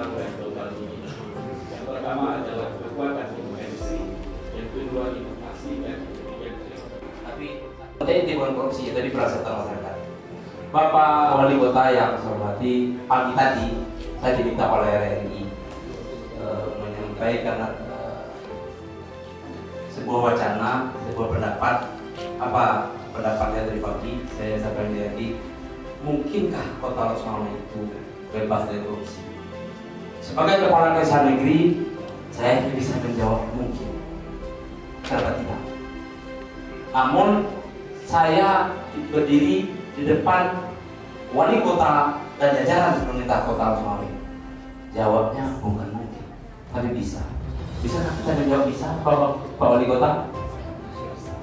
hal yang total ini. Yang pertama adalah kekuatan konvensi, yang kedua inovasi, dan ketiga tapi bukan korupsi, tadi perasaan masyarakat. Bapak Wali Kota yang saya hormati, pagi tadi saya diminta oleh RRI menyampaikan sebuah wacana, sebuah pendapat. Apa pendapatnya dari pagi? Saya sampaikan di mungkinkah Kota Losmawe itu bebas dari korupsi? Sebagai kepala desa negeri, saya bisa menjawab mungkin. Kenapa tidak? Namun saya berdiri di depan wali kota dan jajaran pemerintah Kota Losmawe. Jawabnya bukan mungkin, tapi bisa. Bisakah kita menjawab bisa, Pak Wali Kota?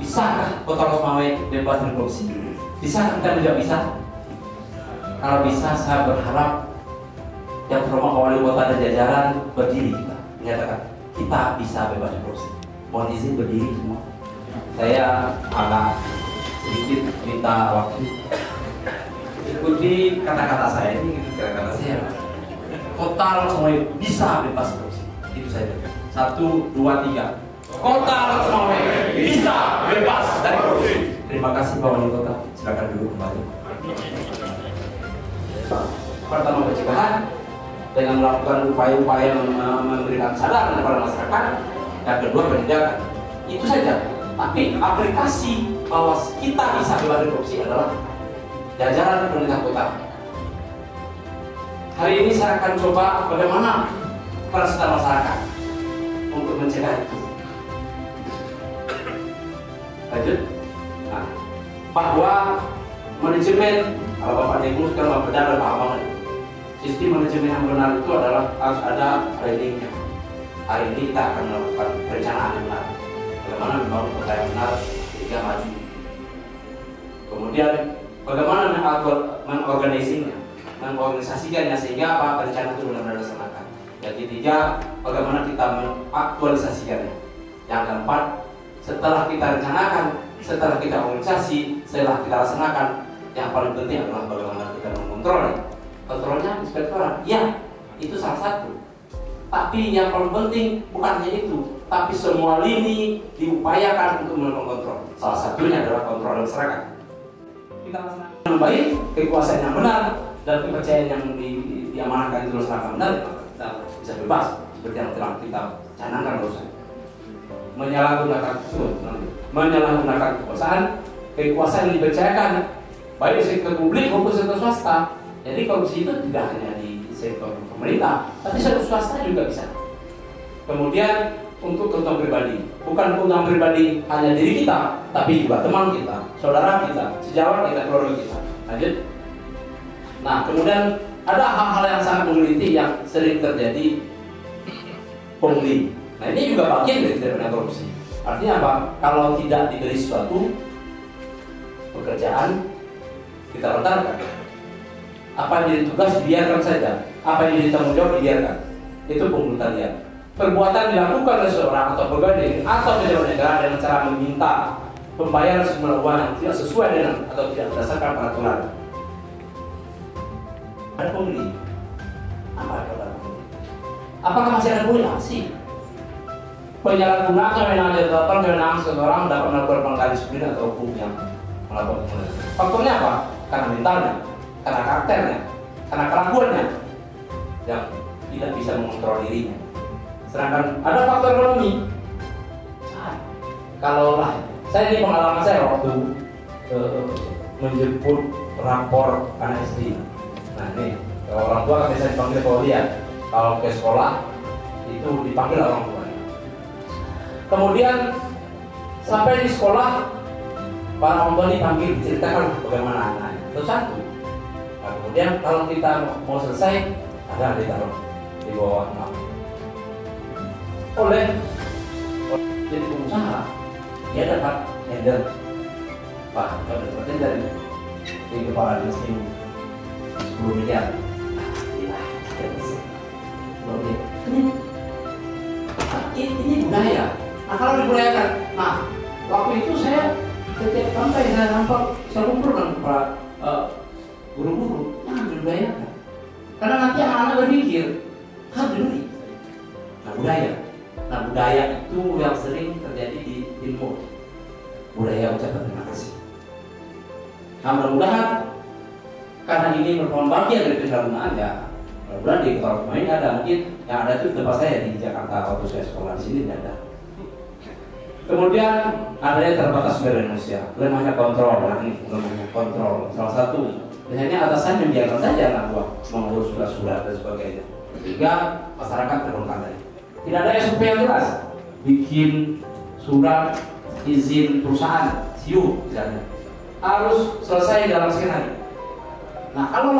Bisakah Kota Losmawe bebas dari korupsi? Bisakah kita menjawab bisa? Kalau bisa, saya berharap yang terhormat Pak Wali Kota dan jajaran berdiri kita menyatakan kita bisa bebas dari korupsi. Mohon izin berdiri semua. Saya agak sedikit minta waktu. Ikuti kata-kata saya ini, kata-kata saya. Kota Losmawe bisa bebas korupsi. Itu saja. 1, 2, 3. Kota Losmawe bisa bebas dari korupsi. Terima kasih Pak Wali Kota. Silakan duduk kembali. Pertama pencegahan dengan melakukan upaya-upaya memberikan kesadaran kepada masyarakat. Yang kedua penindakan. Itu saja. Tapi aplikasi bahwa kita bisa bebas dari korupsi adalah jajaran pemerintah kota. Hari ini saya akan coba bagaimana peran masyarakat untuk mencegah itu. Lanjut. Nah, bahwa manajemen, kalau Bapak Ibu sekarang benar dan paham banget. Sistem manajemen yang benar itu adalah harus ada planningnya. Hari ini kita akan melakukan perencanaan yang benar. Bagaimana membangun kota yang benar ketika maju. Kemudian bagaimana mengorganisasikannya sehingga apa perencanaan itu benar-benar dilaksanakan. Yang ketiga, bagaimana kita mengaktualisasikannya. Yang keempat, setelah kita rencanakan, setelah kita organisasi, setelah kita laksanakan, yang paling penting adalah bagaimana kita mengontrolnya. Kontrolnya inspektorat, ya, itu salah satu. Tapi yang paling penting bukan hanya itu, tapi semua lini diupayakan untuk melakukan kontrol. Salah satunya adalah kontrol masyarakat. Kita laksanakan yang baik, kekuasaan yang benar, dan kepercayaan yang diamanahkan itu dilaksanakan benar, kita bisa bebas seperti yang telah kita canangkan barusan. Menyalahgunakan kekuasaan yang dipercayakan baik di sektor publik maupun sektor swasta. Jadi korupsi itu tidak hanya di sektor pemerintah, tapi sektor swasta juga bisa. Kemudian untuk keuntungan pribadi, bukan keuntungan pribadi hanya diri kita, tapi juga teman kita, saudara kita, sejawat kita, keluarga kita. Lanjut. Nah, kemudian ada hal-hal yang sangat menggelitik yang sering terjadi, pungli. Nah, ini juga bagian dari tindak pidana korupsi. Artinya apa? Kalau tidak diberi sesuatu pekerjaan, kita lontarkan. Apa yang jadi tugas dibiarkan saja, apa yang jadi tanggung jawab dibiarkan. Itu pungutan liar. Perbuatan dilakukan oleh seorang atau pegawai atau pejabat negara dengan cara meminta pembayaran sejumlah uang yang tidak sesuai dengan atau tidak berdasarkan peraturan. Ada pungli. Apa ada pungli? Apakah masih ada pungli? Masih. Penyalahgunaan kewenangan ditetapkan kewenangan seseorang dapat melakukan pelanggaran disiplin atau hukum yang melakukan pembunuhan. Faktornya apa? Karena mentalnya, karena karakternya, karena kelakuannya yang tidak bisa mengontrol dirinya. Sedangkan ada faktor ekonomi. Kalau lah, saya ini pengalaman saya waktu menjemput rapor anak SD. Nah ini, kalau orang tua kan biasanya dipanggil ke dia. Kalau ke sekolah itu dipanggil orang tua. Kemudian sampai di sekolah para orang tua dipanggil, diceritakan bagaimana anaknya. Itu satu. Nah, kemudian kalau kita mau selesai, ada ditaruh di bawah nama. Oleh jadi pengusaha, dia dapat handle. Pak, kalau dapat dari kepala dinas ini 10 miliar. Ini budaya. Nah kalau dibudayakan, nah waktu itu saya setiap sampai saya nampak, saya kumpul dengan para guru-guru, jangan dibudayakan. Karena nanti anak-anak berpikir, harus diberi. Nah budaya itu yang sering terjadi di timur, budaya ucapan terima kasih. Nah mudah-mudahan karena ini merupakan bagian dari penyalahgunaan ya, mudah-mudahan di Kota Rumah ini ada, mungkin yang ada itu tempat saya di Jakarta waktu saya sekolah di sini tidak ada. Kemudian adanya terbatas sumber manusia, lemahnya kontrol, lemahnya kontrol. Salah satu biasanya atasan membiarkan saja anak buah mengurus surat-surat dan sebagainya, sehingga masyarakat terbengkalai. Tidak ada SOP yang jelas, bikin surat izin perusahaan, SIU misalnya, harus selesai dalam sekian hari. Nah kalau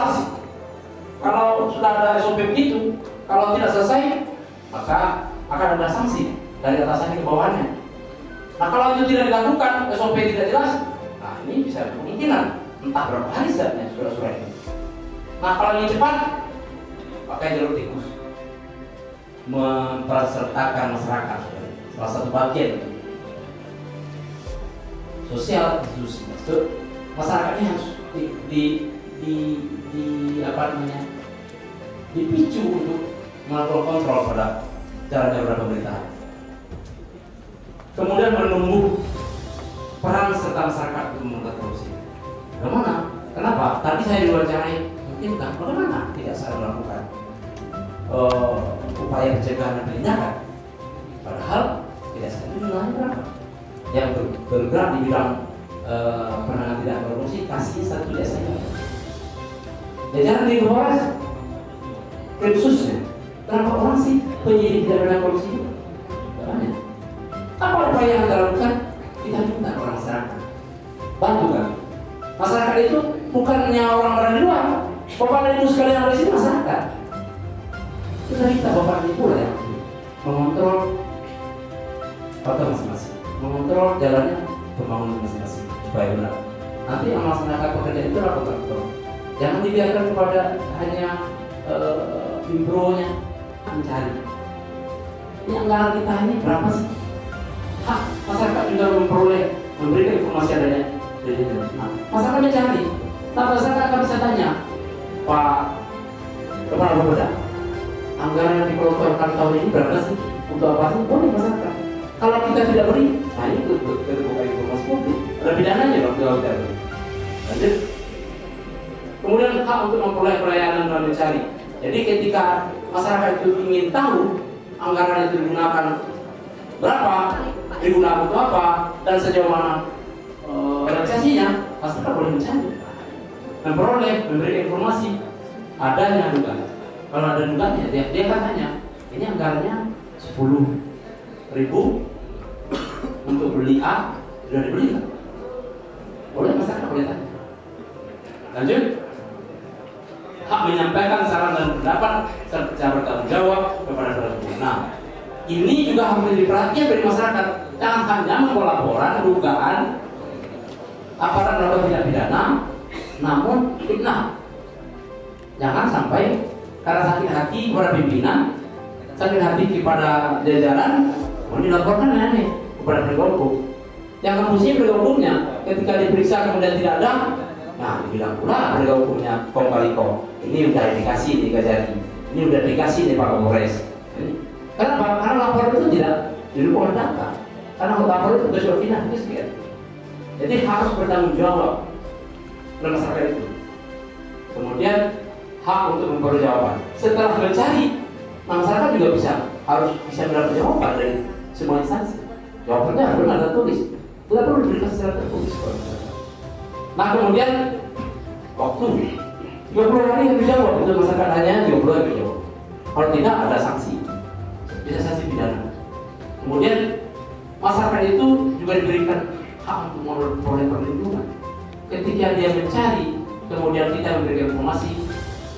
sudah ada SOP begitu, kalau tidak selesai, maka akan ada sanksi dari atasan ke bawahnya. Nah kalau itu tidak dilakukan, SOP tidak jelas, nah ini bisa kemungkinan entah berapa hari saatnya surat-surat ini. Nah kalau ini cepat, pakai jalur tikus, mempersertakan masyarakat, salah satu bagian sosial institusi. Masyarakat ini harus dipicu untuk melakukan kontrol pada jalan-jalan pemerintahan. Kemudian menumbuh peran serta masyarakat untuk memberantas korupsi. Bagaimana? Kenapa? Tadi saya diwawancarai, mungkin kan bagaimana tidak saya melakukan upaya pencegahan dan penindakan? Padahal tidak saya jumlahnya berapa? Yang bergerak di bidang penanganan tindak korupsi kasih satu desa saja. Jajaran di Polres khususnya, berapa orang sih penyidik tindak pidana korupsi? Banyak. Apa upaya yang kita lakukan? Kita minta orang masyarakat bantu kan. Masyarakat itu bukannya orang-orang di luar, bapak dan ibu sekalian yang ada di sini masyarakat. Kita minta bapak dan ibu lah yang mengontrol kota masing-masing, mengontrol jalannya pembangunan masing-masing supaya benar. Nanti yang melaksanakan pekerjaan itu lakukan. Jangan dibiarkan kepada hanya impronya mencari. Ini anggaran kita ini berapa sih? Hak masyarakat juga memberikan informasi adanya. Nah, masyarakat mencari. Nah, masyarakat akan bisa tanya, Pak Kepala Bapeda, anggaran yang dikelontorkan tahun ini berapa sih? Untuk apa sih? Boleh masyarakat. Kalau kita tidak beri, nah ini terbuka informasi publik. Ada pidananya dong kalau tidak beri. Lanjut. Kemudian hak untuk memperoleh pelayanan dan mencari. Jadi ketika masyarakat itu ingin tahu anggaran itu digunakan berapa, digunakan untuk apa, dan sejauh mana realisasinya, masyarakat boleh mencari, memperoleh, memberi informasi adanya dugaan. Kalau ada dugaannya, dia kan tanya, ini anggarannya 10.000 untuk beli A, sudah dibeli kan? Boleh masyarakat boleh tanya. Lanjut. Hak menyampaikan saran dan pendapat serta bertanggung jawab kepada penegak. Nah, ini juga harus menjadi perhatian dari masyarakat. Jangan hanya melaporkan dugaan aparat melakukan tindak pidana, namun fitnah. Jangan sampai karena sakit hati kepada pimpinan, sakit hati kepada jajaran, mau dilaporkan aneh kepada penegak hukum. Yang kampusnya penegak hukumnya, ketika diperiksa kemudian tidak ada, nah dibilang pula penegak hukumnya kong kali kong. Ini udah dikasih nih Kajari, ini udah dikasih nih Pak Kapolres. Kenapa? Karena lapor itu tidak didukung data. Karena lapor itu sudah finalis kan. Jadi harus bertanggung jawab oleh masyarakat itu. Kemudian hak untuk memperoleh jawaban. Setelah mencari, masyarakat juga harus bisa mendapat jawaban dari semua instansi. Jawabannya harus benar tertulis. Tidak perlu diberikan secara tertulis. Nah kemudian waktu 30 hari yang dijawab, untuk masyarakat hanya 30 hari dijawab. Kalau tidak ada sanksi, bisa sanksi pidana. Kemudian masyarakat itu juga diberikan hak untuk memperoleh perlindungan. Ketika dia mencari, kemudian kita memberikan informasi,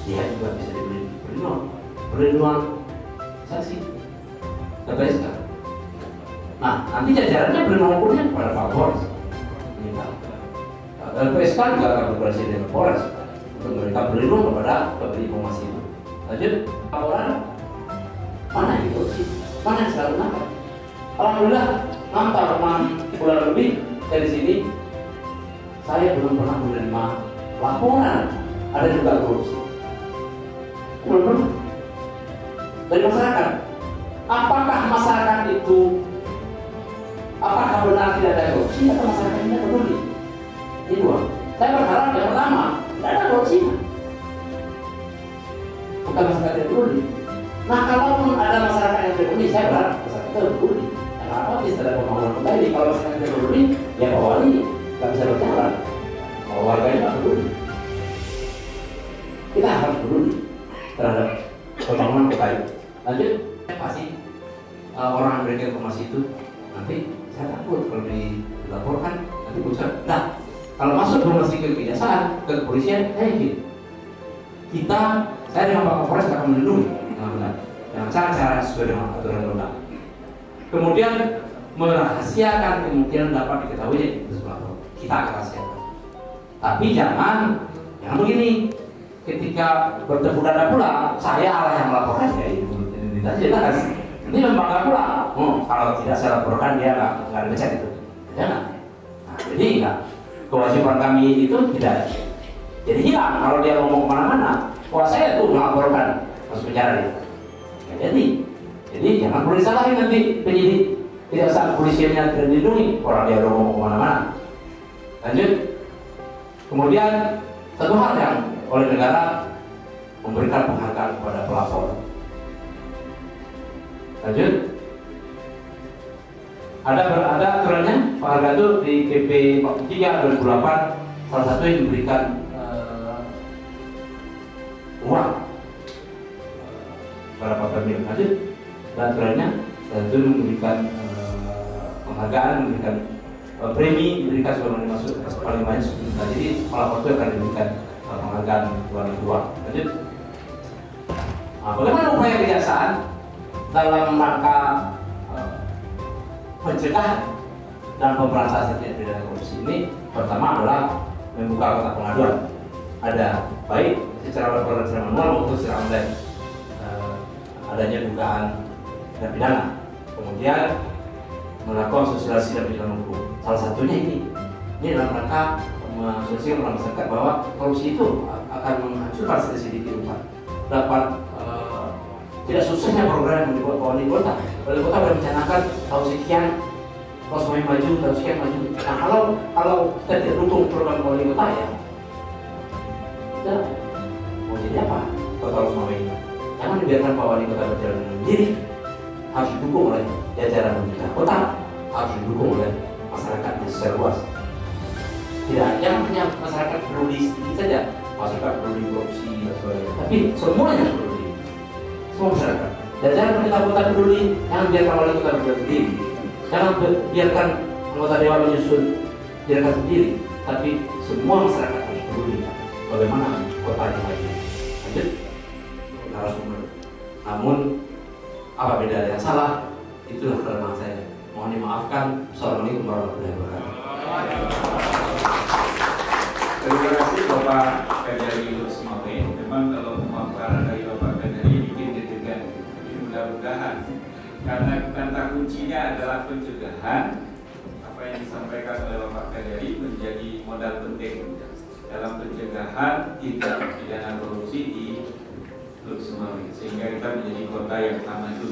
dia juga bisa diberi perlindungan sanksi LPSK. Nah, nanti jajarannya perlindungan hukumnya kepada Pak Polres. LPSK juga akan berkoordinasi dengan Polres untuk memberikan perlindungan kepada pemberi informasi itu. Lanjut, laporan mana itu sih? Mana yang selalu nampak? Alhamdulillah, nampak 6 bulan lebih dari sini, saya belum pernah menerima laporan ada juga korupsi. Belum pernah. dari masyarakat. Apakah masyarakat itu, apakah benar tidak ada korupsi atau masyarakat ini peduli? Ini dua. Saya berharap yang pertama tidak ada korupsi, bukan masyarakat yang peduli. Nah, kalaupun ada masyarakat yang peduli, saya berharap masyarakat itu peduli. Kenapa bisa ada pembangunan kota ini? Kalau masyarakat yang peduli, ya Pak Wali nggak bisa berjalan. Kalau warganya nggak peduli, kita harus peduli terhadap pembangunan kota ini. Lanjut, pasti orang yang memberikan informasi itu nanti saya takut kalau dilaporkan nanti bocor. Nah, kalau masuk informasi ke kejaksaan, ke kepolisian, saya dengan Pak Kapolres akan melindungi dengan benar, dengan cara-cara sesuai dengan aturan undang. Kemudian merahasiakan kemungkinan dapat diketahui itu sesuatu, kita akan rahasiakan. Tapi jangan begini. Ketika bertemu dada pula, saya Allah yang melaporkan, ya itu jelas. Ini lembaga pula. Kalau tidak saya laporkan dia nggak dipecat itu. Jangan. Nah, jadi enggak. Kewajiban kami itu tidak. Jadi hilang kalau dia ngomong kemana-mana. Wah, saya tuh melaporkan masuk penjara dia. Ya, jadi jangan perlu disalahin nanti penyidik. Tidak saat polisinya tidak dilindungi orang dia udah ngomong kemana-mana. Lanjut. Kemudian satu hal yang oleh negara memberikan penghargaan kepada pelapor. Lanjut. Ada aturannya, penghargaan itu di PP 43 2008, salah satu yang diberikan uang berapa per mil. Lanjut. Dan aturannya salah satu memberikan penghargaan, memberikan premi, diberikan sebelum masuk paling banyak 10 juta. Jadi pelapor itu akan diberikan penghargaan uang. Lanjut. Nah, bagaimana upaya kejaksaan dalam rangka pencegahan dan pemberantasan tindak pidana korupsi ini? Pertama adalah membuka kotak pengaduan. Ada baik secara laporan secara manual maupun secara online adanya dugaan tindak pidana. Kemudian melakukan sosialisasi dan pidana hukum. Salah satunya ini dalam rangka mensosialisasikan kepada masyarakat bahwa korupsi itu akan menghancurkan sedikit kehidupan. Dapat tidak susahnya program yang dibuat wali kota. Wali kota sudah mencanangkan tahun sekian kalau semuanya maju, tahun sekian maju. Nah, kalau kita tidak dukung program wali kota, ya kita mau jadi apa? Kota harus mau ini. Jangan dibiarkan Pak Wali Kota berjalan dengan sendiri. Harus didukung oleh jajaran pemerintah kota, harus didukung oleh masyarakatnya secara luas. Jangan hanya masyarakat peduli sedikit saja, masyarakat peduli korupsi dan sebagainya, tapi semuanya peduli, semua masyarakat. Jajaran pemerintah kota peduli, jangan biarkan Wali Kota berjalan sendiri, jangan biarkan anggota dewan menyusun biarkan sendiri, tapi semua masyarakat harus peduli bagaimana kota ini maju. Lanjut, narasumber. Namun apa beda yang salah? Itulah kelemahan saya. Mohon dimaafkan. Assalamualaikum warahmatullahi wabarakatuh. Terima kasih Bapak Kajari Luksimame. Memang kalau pemaparan dari Bapak Kajari bikin deg-degan. Mudah-mudahan karena kata kuncinya adalah pencegahan. Apa yang disampaikan oleh Bapak Kajari menjadi modal penting dalam pencegahan tindak pidana korupsi di Luksimame, sehingga kita menjadi kota yang maju.